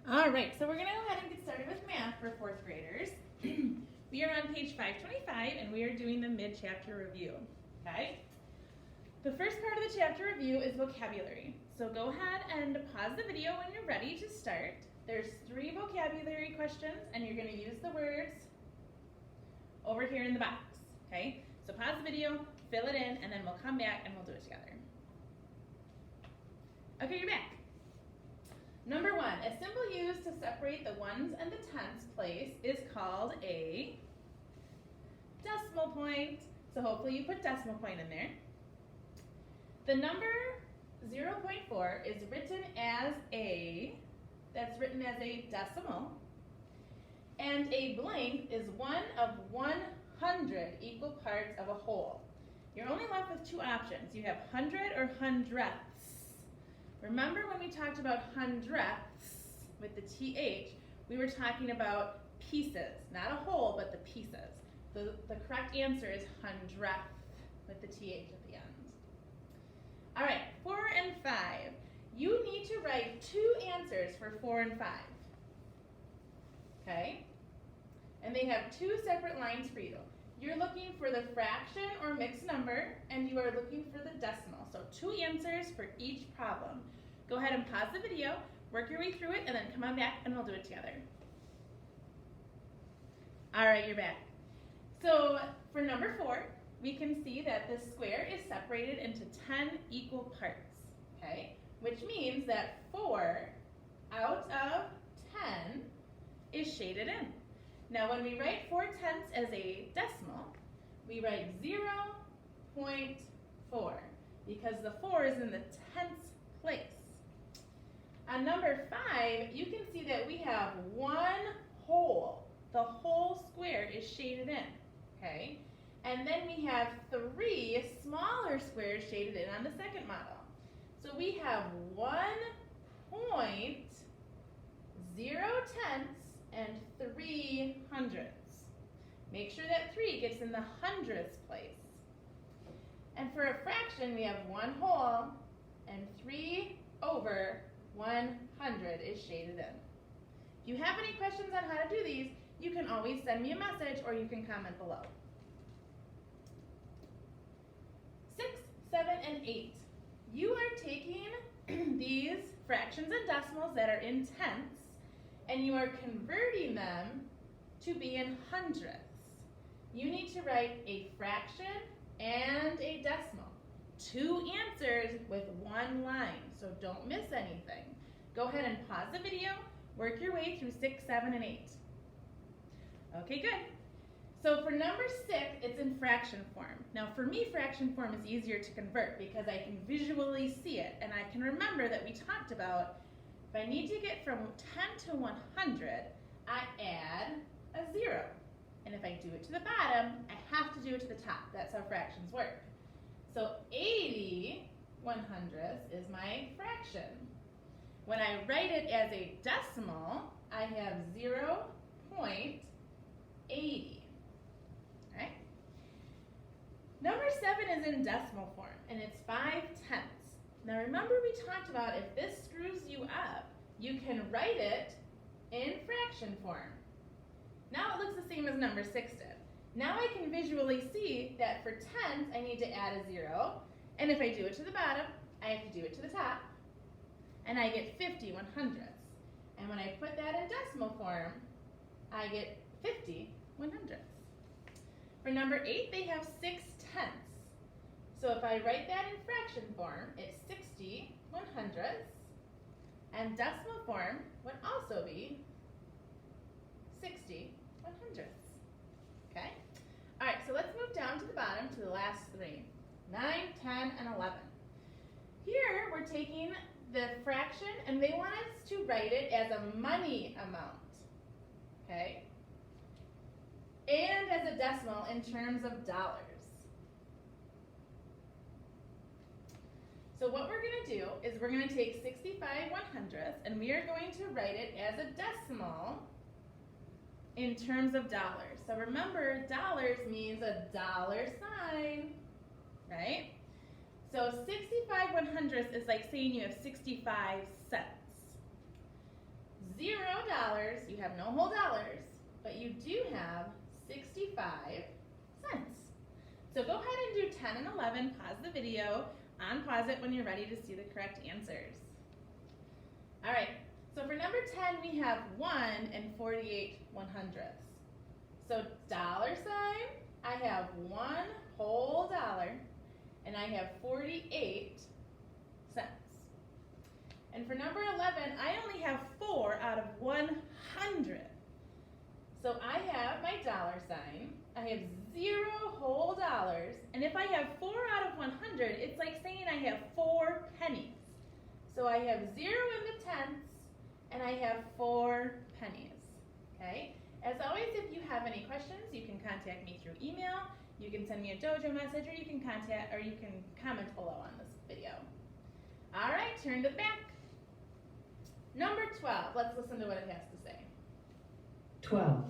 All right, so we're going to go ahead and get started with math for fourth graders. We are on page 525 and we are doing the mid-chapter review, okay? The first part of the chapter review is vocabulary. So go ahead and pause the video when you're ready to start. There's 3 vocabulary questions and you're going to use the words over here in the box, okay? So pause the video, fill it in, and then we'll come back and we'll do it together. Okay, you're back. Number 1, a symbol used to separate the ones and the tenths place is called a decimal point. So hopefully you put decimal point in there. The number 0.4 is written as that's written as a decimal. And a blank is one of 100 equal parts of a whole. You're only left with 2 options. You have hundred or hundredths. Remember when we talked about hundredths with the TH, we were talking about pieces, not a whole, but the pieces. The correct answer is hundredth with the TH at the end. All right, 4 and 5. You need to write 2 answers for 4 and 5. Okay? And they have 2 separate lines for you. You're looking for the fraction or mixed number, and you are looking for the decimal. So 2 answers for each problem. Go ahead and pause the video, work your way through it, and then come on back and we'll do it together. All right, you're back. So for number 4, we can see that this square is separated into 10 equal parts, okay? Which means that 4 out of 10 is shaded in. Now when we write 4 tenths as a decimal, we write 0.4 because the 4 is in the tenths place. On number 5, you can see that we have 1 whole. The whole square is shaded in, okay? And then we have 3 smaller squares shaded in on the second model. So we have 1.0 tenths and 3 hundredths. Make sure that 3 gets in the hundredths place. And for a fraction, we have 1 whole and 3 over 100 is shaded in. If you have any questions on how to do these, you can always send me a message or you can comment below. 6, 7, and 8. You are taking these fractions and decimals that are in tenths and you are converting them to be in hundredths. You need to write a fraction and a decimal. 2 answers with 1 line, so don't miss anything. Go ahead and pause the video, work your way through 6, 7, and 8. Okay, good. So for number 6, it's in fraction form. Now for me, fraction form is easier to convert because I can visually see it, and I can remember that we talked about if I need to get from 10 to 100, I add a 0. And if I do it to the bottom, I have to do it to the top. That's how fractions work. So 80 100ths is my fraction. When I write it as a decimal, I have 0.80. Right? Number 7 is in decimal form, and it's 5 tenths. Now remember we talked about if this screws you up, you can write it in fraction form. Now it looks the same as number 6 did. Now I can visually see that for tenths I need to add a 0, and if I do it to the bottom, I have to do it to the top, and I get 50 100ths. And when I put that in decimal form, I get 50 100ths. For number 8, they have 6 tenths. So if I write that in fraction form, it's 60 100ths, and decimal form would also be 60 100ths. Okay? All right, so let's move down to the bottom to the last 3, 9, 10, and 11. Here we're taking the fraction and they want us to write it as a money amount. Okay? And as a decimal in terms of dollars. So what we're going to do is we're going to take 65 100ths and we are going to write it as a decimal in terms of dollars. So remember, dollars means a dollar sign, right? So 65 100ths is like saying you have 65 cents. $0, you have no whole dollars, but you do have 65 cents. So go ahead and do 10 and 11, pause the video, unpause it when you're ready to see the correct answers. All right, so for number 10, we have 1 and 48 100ths. So dollar sign, I have 1 whole dollar, and I have 48 cents. And for number 11, I only have 4 out of 100. So I have my dollar sign, I have 0 whole dollars, and if I have 4 out of 100, it's like saying I have 4 pennies. So I have 0 in the tenths, and I have 4 pennies, okay? As always, if you have any questions, you can contact me through email, you can send me a Dojo message, or you can comment below on this video. All right, turn to the back. Number 12, let's listen to what it has to say. 12.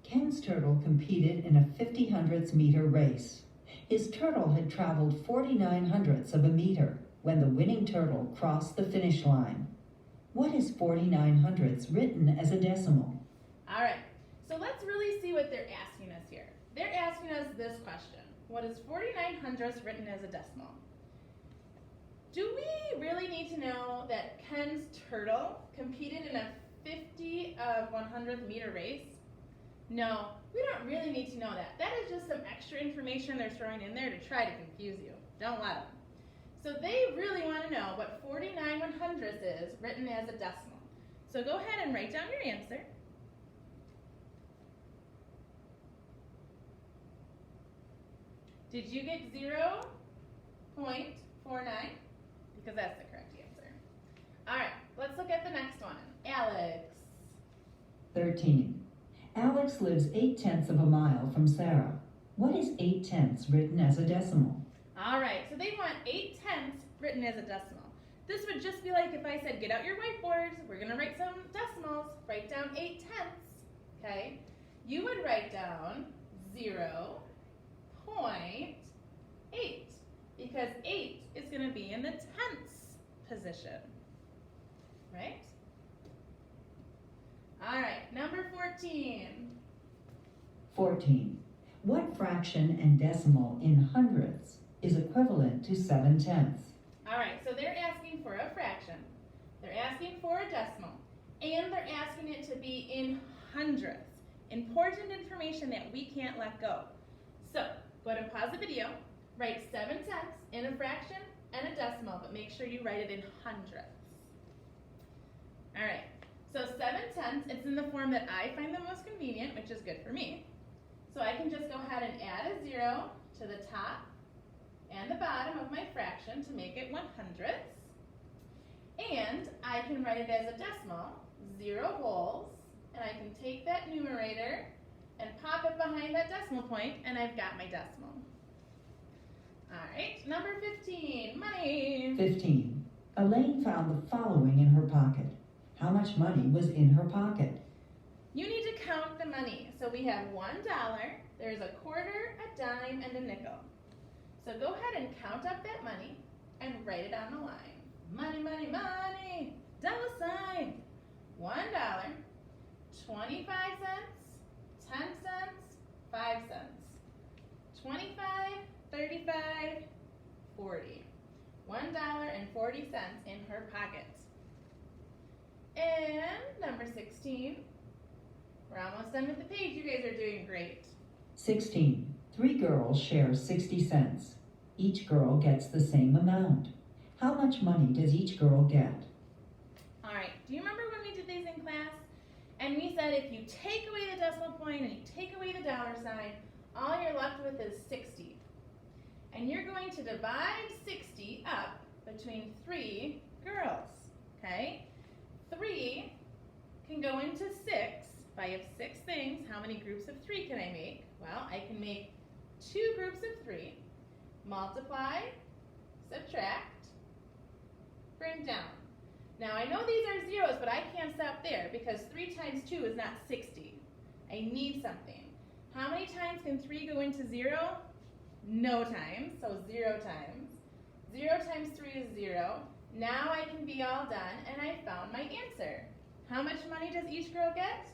Ken's turtle competed in a 50 hundredths meter race. His turtle had traveled 49 hundredths of a meter when the winning turtle crossed the finish line. What is 49 hundredths written as a decimal? All right, so let's really see what they're asking us here. They're asking us this question. What is 49 hundredths written as a decimal? Do we really need to know that Ken's turtle competed in a 50 of 100th meter race? No, we don't really need to know that. That is just some extra information they're throwing in there to try to confuse you. Don't let them. So they really want to know what 49 100ths is written as a decimal. So go ahead and write down your answer. Did you get 0.49? Because that's the correct answer. All right, let's look at the next one. Alex. 13. Alex lives 8/10 of a mile from Sarah. What is 8/10 written as a decimal? All right, so they want 8/10 written as a decimal. This would just be like if I said, get out your whiteboard, we're gonna write some decimals, write down 8/10, okay? You would write down 0.8, because 8 is gonna be in the tenths position, right? All right, number 14. 14. What fraction and decimal in hundredths is equivalent to 7/10? All right, so they're asking for a fraction, they're asking for a decimal, and they're asking it to be in hundredths. Important information that we can't let go. So, go ahead and pause the video, write 7/10 in a fraction and a decimal, but make sure you write it in hundredths. All right, so 7/10, it's in the form that I find the most convenient, which is good for me. So I can just go ahead and add a 0 to the top and the bottom of my fraction to make it 100ths. And I can write it as a decimal, 0 wholes, and I can take that numerator and pop it behind that decimal point, and I've got my decimal. All right, number 15, money. 15. Elaine found the following in her pocket. How much money was in her pocket? You need to count the money. So we have $1, there's a quarter, a dime, and a nickel. So go ahead and count up that money and write it on the line. Money, money, money, dollar sign. $1, 25 cents, 10 cents, 5 cents. 25, 35, 40. $1.40 in her pocket. And number 16. We're almost done with the page. You guys are doing great. 16. 3 girls share 60 cents. Each girl gets the same amount. How much money does each girl get? All right, do you remember when we did these in class? And we said if you take away the decimal point and you take away the dollar sign, all you're left with is 60. And you're going to divide 60 up between 3 girls, okay? 3 can go into 6. If I have 6 things, how many groups of 3 can I make? Well, I can make 2 groups of 3, multiply, subtract, bring down. Now I know these are zeros, but I can't stop there because 3 times 2 is not 60. I need something. How many times can 3 go into 0? No times, so 0 times. 0 times 3 is 0. Now I can be all done and I found my answer. How much money does each girl get?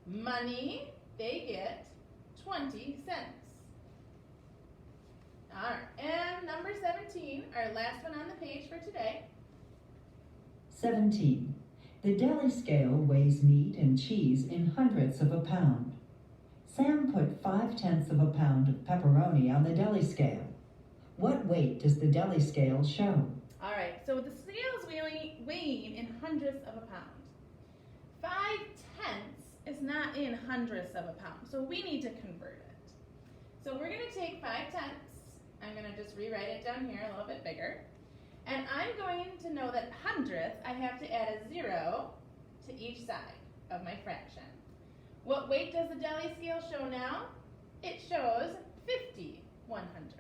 Money, they get 20 cents. All right, and number 17, our last one on the page for today. 17. The deli scale weighs meat and cheese in hundredths of a pound. Sam put 5/10 of a pound of pepperoni on the deli scale. What weight does the deli scale show? All right, so the scale is weighing in hundredths of a pound. 5/10 is not in hundredths of a pound, so we need to convert it. So we're going to take 5/10. I'm going to just rewrite it down here a little bit bigger. And I'm going to know that hundredths, I have to add a 0 to each side of my fraction. What weight does the deli scale show now? It shows 50/100ths.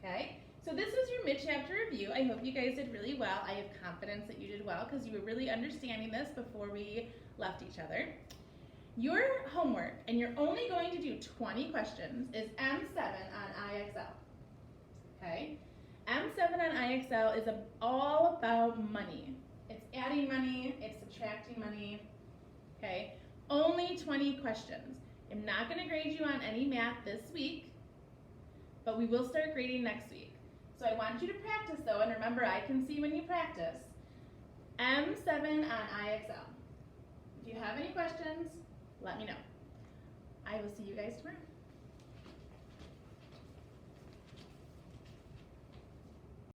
Okay, so this was your mid-chapter review. I hope you guys did really well. I have confidence that you did well because you were really understanding this before we left each other. Your homework, and you're only going to do 20 questions, is M7 on IXL. Okay? M7 on IXL is all about money. It's adding money, it's subtracting money. Okay? Only 20 questions. I'm not going to grade you on any math this week, but we will start grading next week. So I want you to practice though, and remember I can see when you practice. M7 on IXL. If you have any questions, let me know. I will see you guys tomorrow.